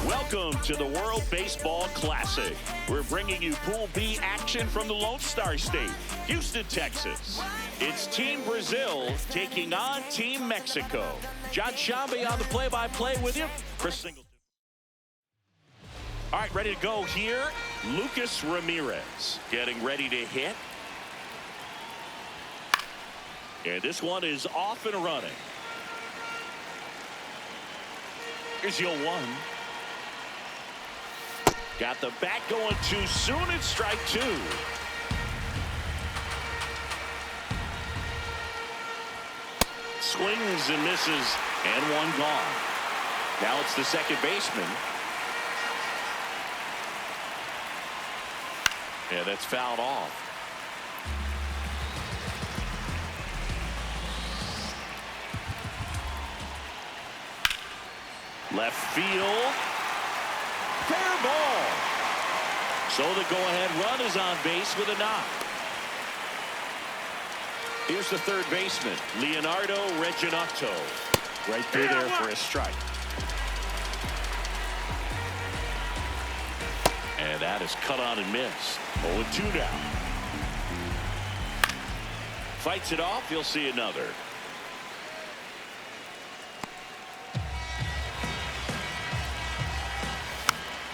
Welcome to the World Baseball Classic. We're bringing you Pool B action from the Lone Star State, Houston, Texas. It's Team Brazil taking on Team Mexico. John Shambi on the play-by-play with you. Chris Singleton. All right, ready to go here. Lucas Ramirez getting ready to hit. And this one is off and running. Here's 0-1. Got the bat going too soon. It's strike two. Swings and misses, and one gone. Now it's the second baseman. Yeah, that's fouled off. Left field. Fair ball. So the go-ahead run is on base with a knock. Here's the third baseman, Leonardo Reginotto. Right through there for a strike. And that is cut on and missed. 0-2 now. Fights it off. You'll see another.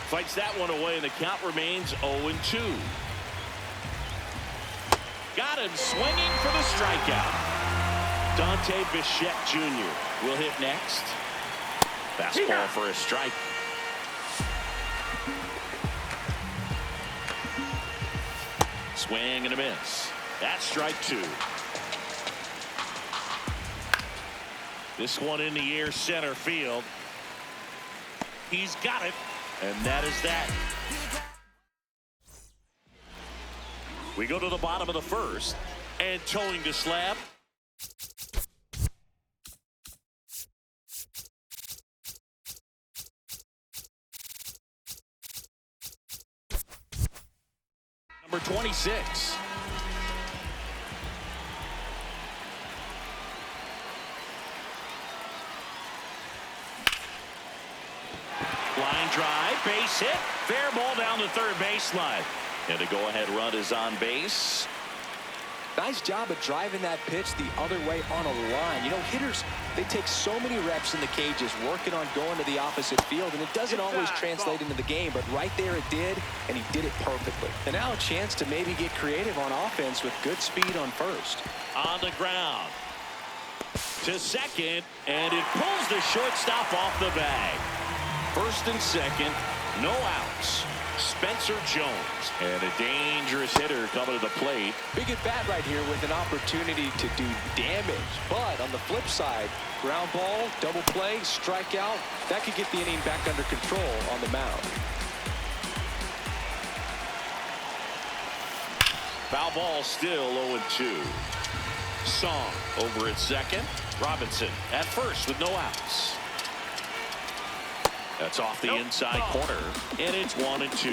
Fights that one away, and the count remains 0-2. Got him swinging for the strikeout. Dante Bichette Jr. will hit next. Fastball for a strike. Swing and a miss. That's strike two. This one in the air, center field. He's got it. And that is that. We go to the bottom of the first. And towing the slab. Number 26. Line drive, base hit, fair ball down the third baseline. And the go-ahead run is on base. Nice job of driving that pitch the other way on a line. You know, hitters, they take so many reps in the cages working on going to the opposite field, and it doesn't always translate into the game, but right there it did, and he did it perfectly. And now a chance to maybe get creative on offense with good speed on first. On the ground. To second, and it pulls the shortstop off the bag. First and second, no outs. Spencer Jones, and a dangerous hitter coming to the plate. Big at bat right here with an opportunity to do damage. But on the flip side, ground ball, double play, strikeout, that could get the inning back under control on the mound. Foul ball still 0-2. Song over at second. Robinson at first with no outs. That's off the inside corner, and it's 1-2.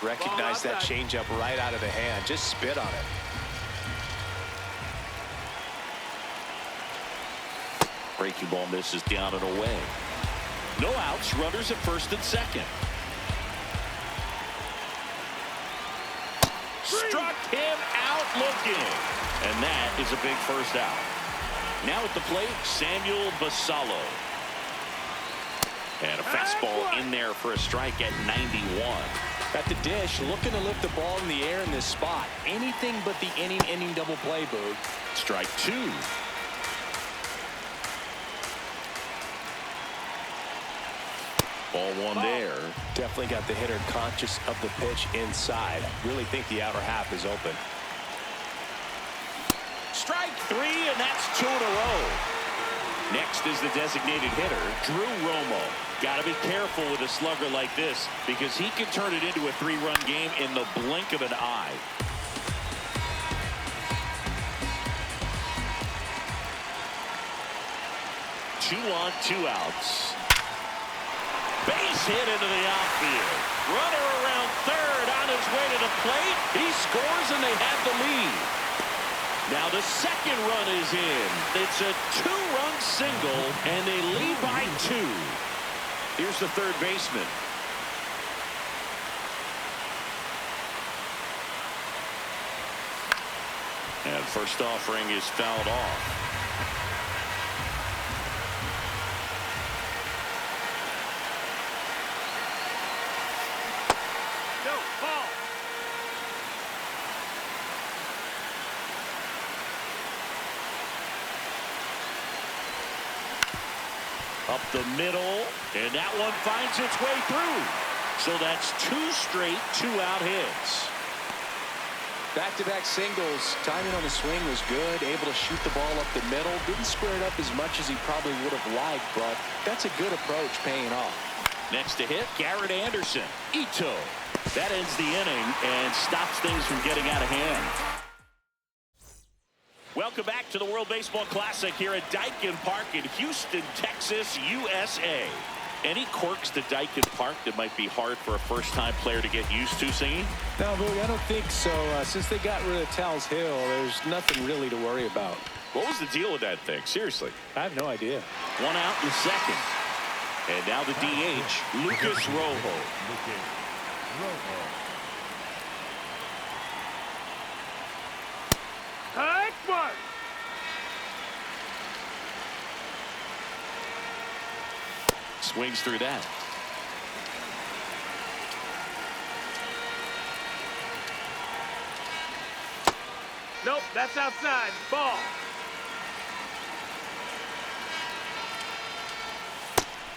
Recognize that changeup right out of the hand. Just spit on it. Breaking ball misses down and away. No outs, runners at first and second. Struck him out looking. And that is a big first out. Now at the plate, Samuel Basallo. And a fastball in there for a strike at 91. At the dish, looking to lift the ball in the air in this spot. Anything but the inning double play, Boog. Strike two. Ball one there. Definitely got the hitter conscious of the pitch inside. Really think the outer half is open. Strike three, and that's two in a row. Next is the designated hitter, Drew Romo. Got to be careful with a slugger like this because he can turn it into a 3-run game in the blink of an eye. Two on, 2 outs. Base hit into the outfield. Runner around third on his way to the plate. He scores and they have the lead. Now the second run is in. It's a 2-run single and they lead by 2. Here's the third baseman. And first offering is fouled off. Up the middle, and that one finds its way through. So that's 2 straight 2-out hits. Back-to-back singles. Timing on the swing was good. Able to shoot the ball up the middle. Didn't square it up as much as he probably would have liked, but that's a good approach paying off. Next to hit, Garrett Anderson. Ito. That ends the inning and stops things from getting out of hand. Welcome back to the World Baseball Classic here at Daikin Park in Houston, Texas, USA. Any quirks to Daikin Park that might be hard for a first-time player to get used to, Singing? No, Bowie, I don't think so. Since they got rid of Tal's Hill, there's nothing really to worry about. What was the deal with that thing? Seriously. I have no idea. 1 out in the second. And now the DH, Lucas Rojo. Swings through that. Nope, that's outside. Ball.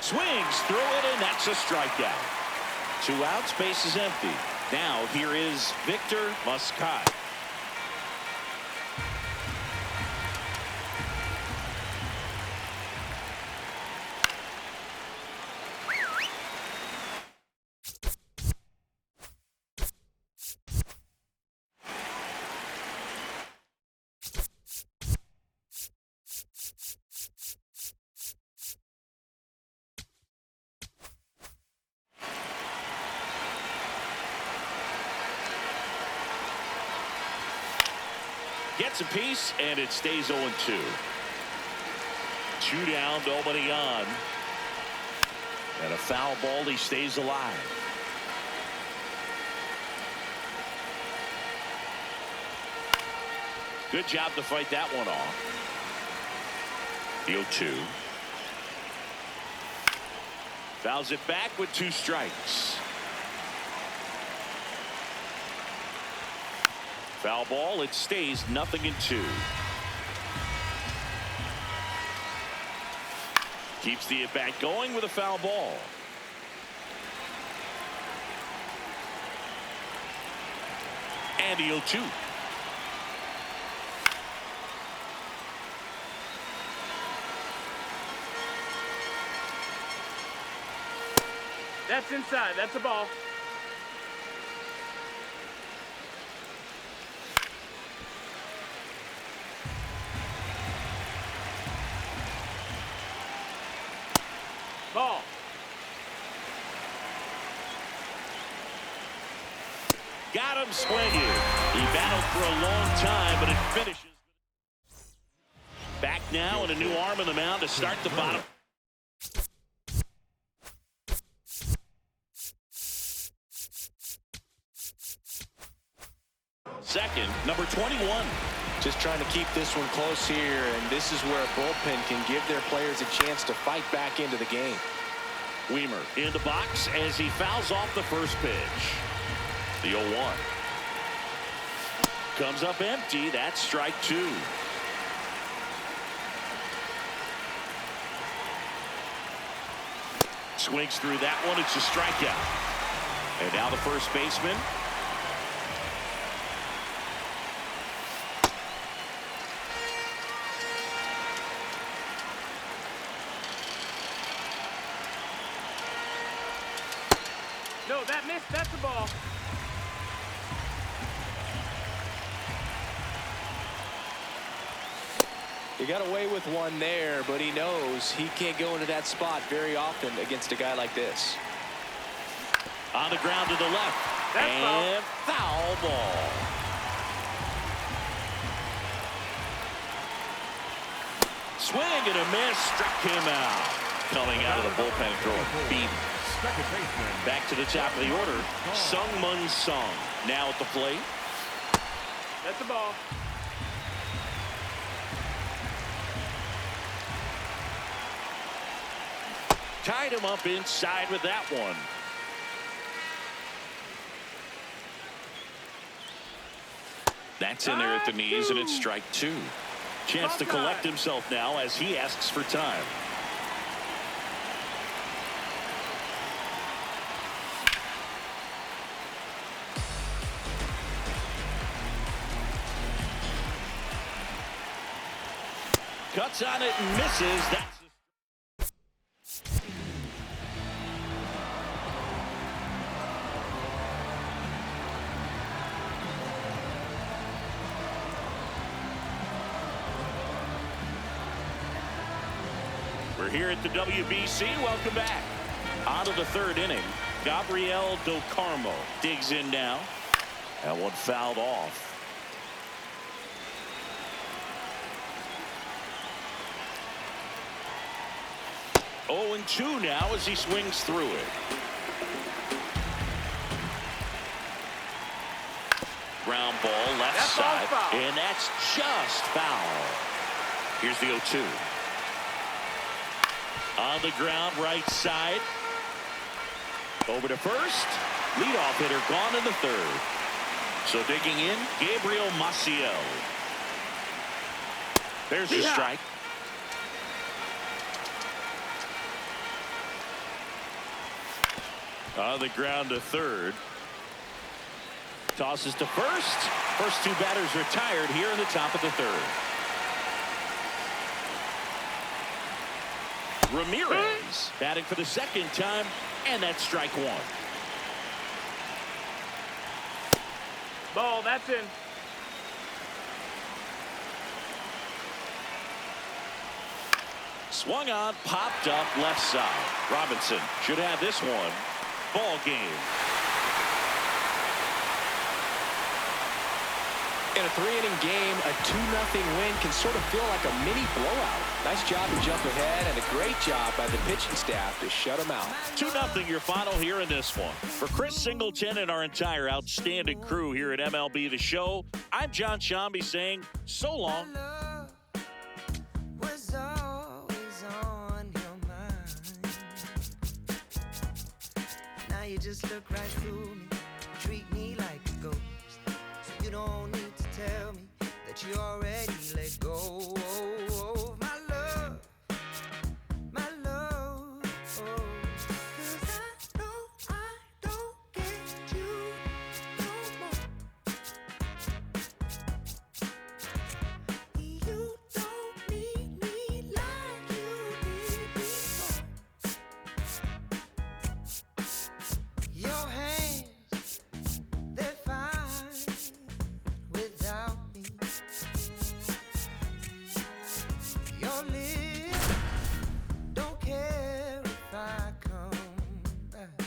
Swings through it, and that's a strikeout. 2 outs, base is empty. Now here is Victor Muscat. Gets a piece, and it stays 0-2. 2 down, nobody on. And a foul ball, he stays alive. Good job to fight that one off. The 0-2. Fouls it back with 2 strikes. Foul ball, it stays 0-2. Keeps the at-bat going with a foul ball. And the 0-2. That's inside. That's a ball. Ball. Got him swinging. He battled for a long time, but it finishes. Back now and a new arm on the mound to start the bottom. Second, number 21. Just trying to keep this one close here, and this is where a bullpen can give their players a chance to fight back into the game. Weimer in the box as he fouls off the first pitch. The 0-1. Comes up empty. That's strike 2. Swings through that one. It's a strikeout. And now the first baseman. No, that missed. That's a ball. He got away with one there, but he knows he can't go into that spot very often against a guy like this. On the ground to the left. That's and foul ball. Swing and a miss. Struck him out. Coming out of the bullpen and throwing beat. Back to the top of the order. Sung-Mun Sung now at the plate. That's a ball. Tied him up inside with that one. That's in there at the knees, and it's strike two. Chance to collect himself now as he asks for time. Cuts on it and misses. That's We're here at the WBC. Welcome back. On to the third inning. Gabriel Do Carmo digs in now. That one fouled off. Oh, and 2 now as he swings through it. Ground ball left side. And that's just foul. Here's the 0-2. On the ground, right side. Over to first. Leadoff hitter gone in the third. So digging in, Gabriel Maciel. There's the strike. On the ground to third. Tosses to first. First 2 batters retired here in the top of the third. Ramirez batting for the second time, and that's strike 1. Ball, that's in. Swung on, popped up left side. Robinson should have this one. Ball game. In a 3-inning game, a 2-0 win can sort of feel like a mini blowout. Nice job to jump ahead, and a great job by the pitching staff to shut them out. 2-0 your final here in this one. For Chris Singleton and our entire outstanding crew here at MLB The Show, I'm John Shambi saying so long. You just look right through me, treat me like a ghost. So you don't need to tell me that you already let go of my love, my love. Oh, 'cause I know I don't get you no more. You don't need me like you did before. Your hands, they're fine without me. Your lips don't care if I come back.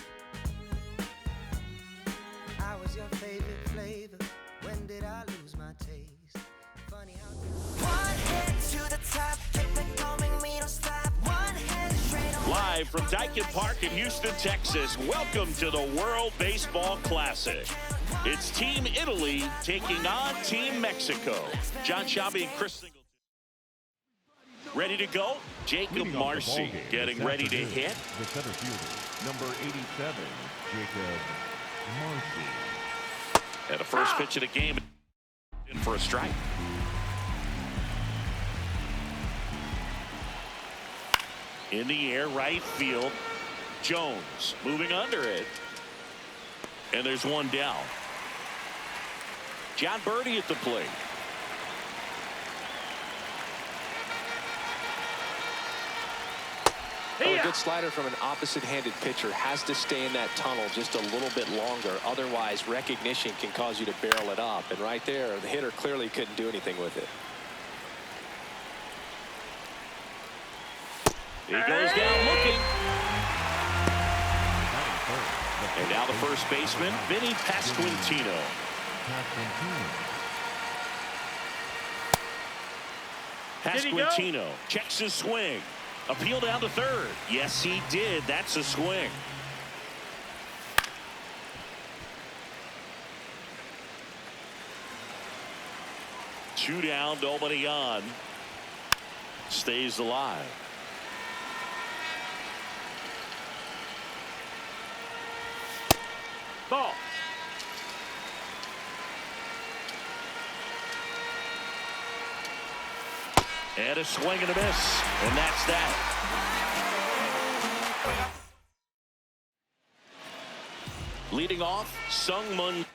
I was your favorite flavor. When did I lose my taste? Funny how one head to the top, keep it coming, we don't stop. One head straight on. Live from Daikin Park in Houston, Texas, welcome to the World Baseball Classic. It's Team Italy taking on Team Mexico. John Shambi and Chris Singleton. Ready to go? Jacob Marcy getting ready to hit. The center fielder, number 87, Jacob Marcy. And the first pitch of the game in for a strike. In the air, right field. Jones moving under it. And there's one down. John Birdie at the plate. Well, a good slider from an opposite-handed pitcher has to stay in that tunnel just a little bit longer. Otherwise, recognition can cause you to barrel it up. And right there, the hitter clearly couldn't do anything with it. He goes down looking. And now the first baseman, Vinny Pasquantino. Pasquantino checks his swing. Appeal down to third. Yes, he did. That's a swing. Two down, nobody on. Stays alive. Ball. And a swing and a miss. And that's that. Leading off, Sungmun.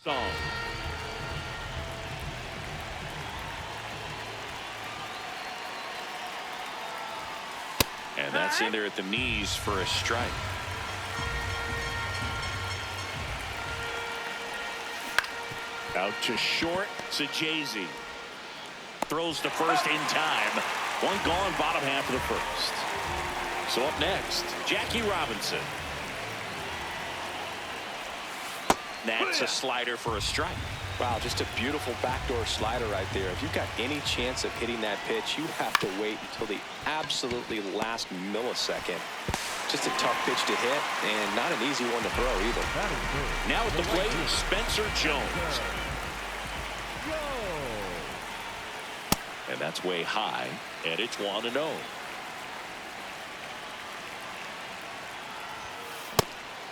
Song. And that's in there at the knees for a strike. Out to short to Jay-Z. Throws to first in time. One gone, bottom half of the first. So up next, Jackie Robinson. That's a slider for a strike. Wow, just a beautiful backdoor slider right there. If you've got any chance of hitting that pitch, you have to wait until the absolutely last millisecond. Just a tough pitch to hit, and not an easy one to throw either. Now at the plate, Spencer Jones. And that's way high, and it's 1-0.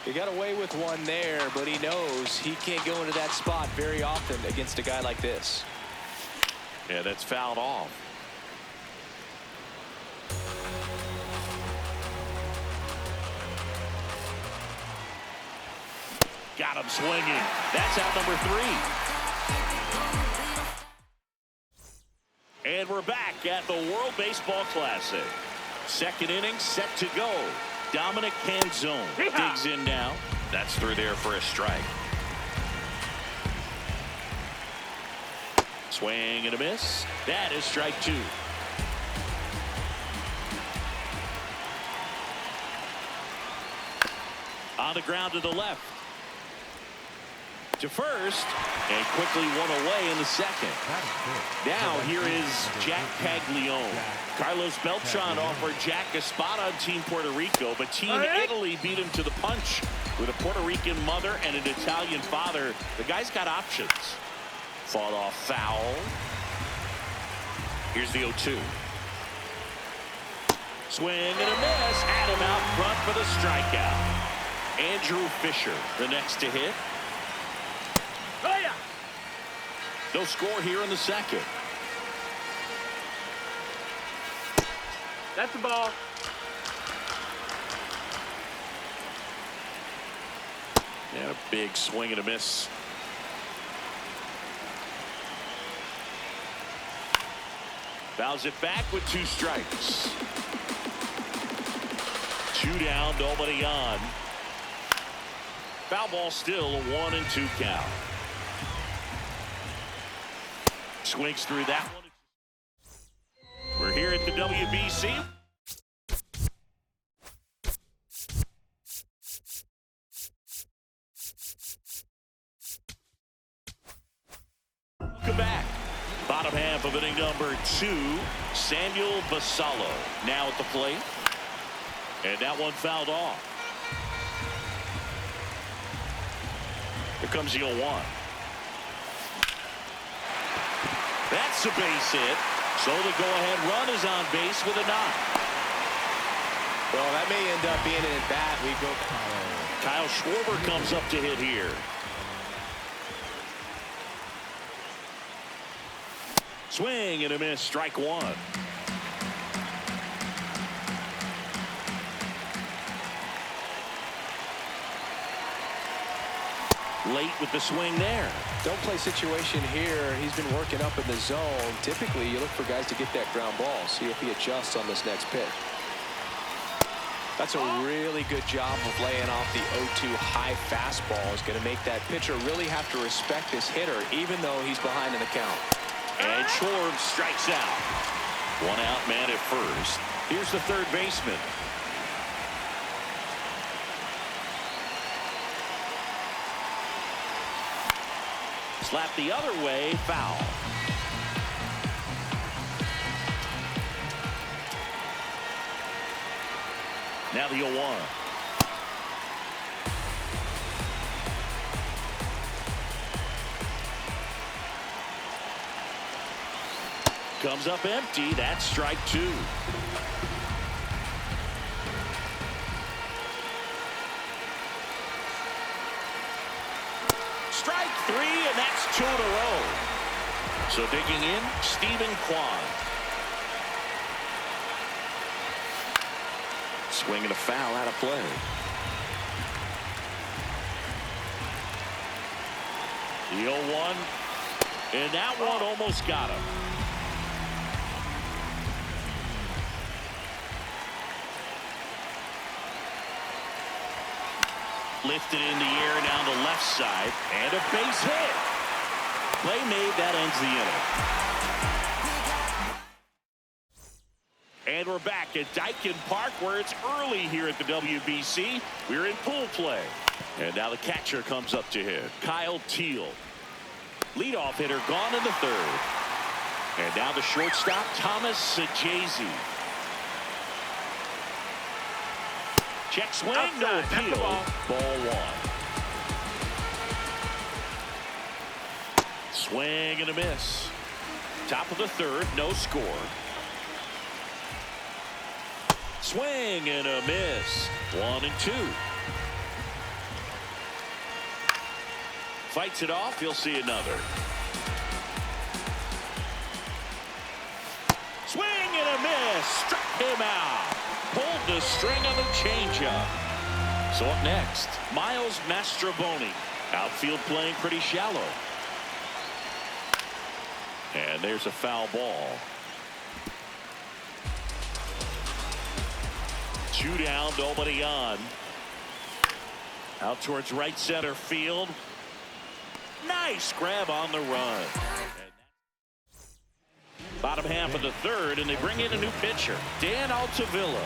He got away with one there, but he knows he can't go into that spot very often against a guy like this. Yeah, that's fouled off. Got him swinging. That's out number 3. And we're back at the World Baseball Classic. Second inning set to go. Dominic Canzone digs in now. That's through there for a strike. Swing and a miss. That is strike 2. On the ground to the left. To first, and quickly one away in the second. Now here is Jack Caglione. Carlos Beltran offered Jack a spot on Team Puerto Rico, but Team Italy beat him to the punch with a Puerto Rican mother and an Italian father. The guy's got options. Fought off foul. Here's the 0-2. Swing and a miss. Adam out front for the strikeout. Andrew Fisher, the next to hit. No score here in the second. That's the ball. And a big swing and a miss. Fouls it back with 2 strikes. 2 down, nobody on. Foul ball still, a 1-2 count. Swings through that one. We're here at the WBC. Welcome back. Bottom half of inning number 2. Samuel Basallo now at the plate. And that one fouled off. Here comes the 0-1. That's a base hit. So the go-ahead run is on base with a knock. Well, that may end up being an at-bat. We go. Kyle Schwarber comes up to hit here. Swing and a miss, strike one. Late with the swing there. Don't play situation here. He's been working up in the zone. Typically, you look for guys to get that ground ball. See if he adjusts on this next pitch. That's a really good job of laying off the 0-2 high fastball. Is going to make that pitcher really have to respect this hitter, even though he's behind in the count. And Schwarb strikes out. One out man at first. Here's the third baseman. Slap the other way, foul. Now the 0-1. Comes up empty. That's strike two. Strike three, and that's two in a row. So digging in, Stephen Kwan. Swinging a foul out of play. The 0-1, and that one almost got him. Lifted in the air down the left side, and a base hit. Play made, that ends the inning. And we're back at Daikin Park, where it's early here at the WBC. We're in pool play. And now the catcher comes up to hit. Kyle Teal. Leadoff hitter gone in the third. And now the shortstop, Thomas Sajazi. Check swing, no appeal. Ball one. Swing and a miss. Top of the third, no score. Swing and a miss. 1-2. Fights it off. He'll see another. Swing and a miss. Struck him out. Pulled the string on the changeup. So up next, Miles Mastroboni. Outfield playing pretty shallow. And there's a foul ball. 2 down, nobody on. Out towards right center field. Nice grab on the run. Bottom half of the third, and they bring in a new pitcher, Dan Altavilla.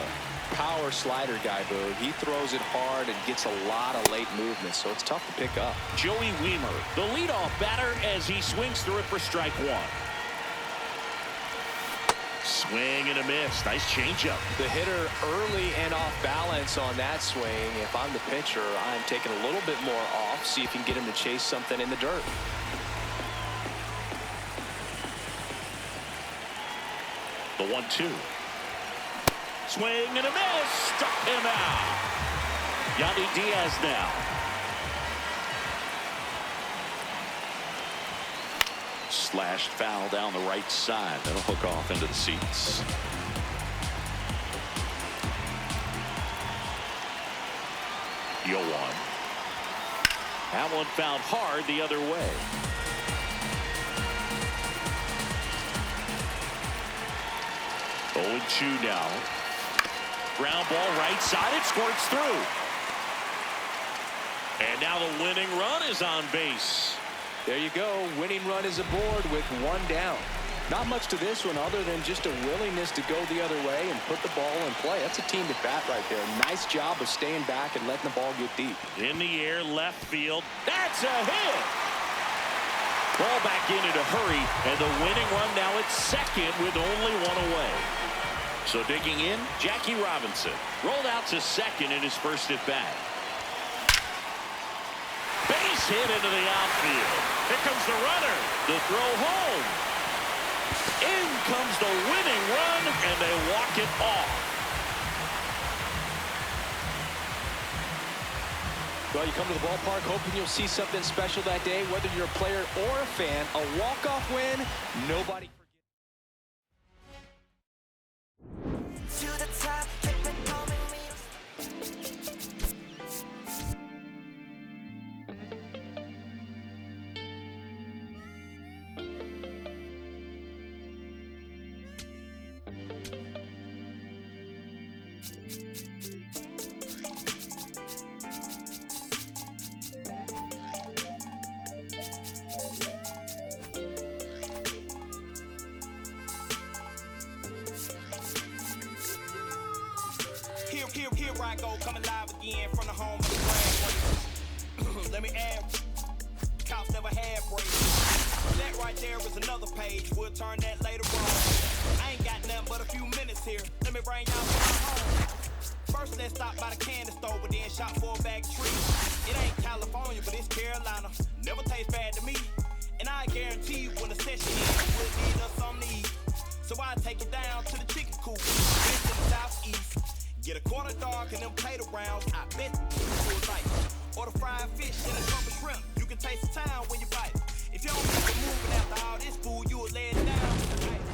Power slider guy, Boo. He throws it hard and gets a lot of late movement, so it's tough to pick up. Joey Weimer, the leadoff batter, as he swings through it for strike one. Swing and a miss. Nice changeup. The hitter early and off balance on that swing. If I'm the pitcher, I'm taking a little bit more off, see if you can get him to chase something in the dirt. The 1-2. Swing and a miss. Struck him out. Yandy Diaz now. Slashed foul down the right side. That'll hook off into the seats. The 0-1. That one fouled hard the other way. Oh, 2 now. Ground ball right side. It squirts through. And now the winning run is on base. There you go. Winning run is aboard with 1 down. Not much to this one other than just a willingness to go the other way and put the ball in play. That's a team at bat right there. Nice job of staying back and letting the ball get deep. In the air, left field. That's a hit. Ball back in a hurry, and the winning run now at second with only 1 away. So digging in, Jackie Robinson rolled out to second in his first at bat. Base hit into the outfield. Here comes the runner. The throw home. In comes the winning run, and they walk it off. Well, you come to the ballpark hoping you'll see something special that day, whether you're a player or a fan. A walk-off win, nobody forgets. Here I go, coming live again from the home of the brand. Let me add, cops never had breaks. That right there is another page, we'll turn that later on. I ain't got nothing but a few minutes here, let me bring y'all to my home. First let's stop by the candy store, but then shop for a bag of trees. It ain't California, but it's Carolina, never tastes bad to me. And I guarantee you when the session ends, we'll need us some need. So I take it down to the chicken coop, best in the southeast. Get a quarter dog and them potato rounds, I bet you like. Or the fried fish and a couple shrimp, you can taste the town when you bite. If you don't keep it moving after all this food, you'll lay it down.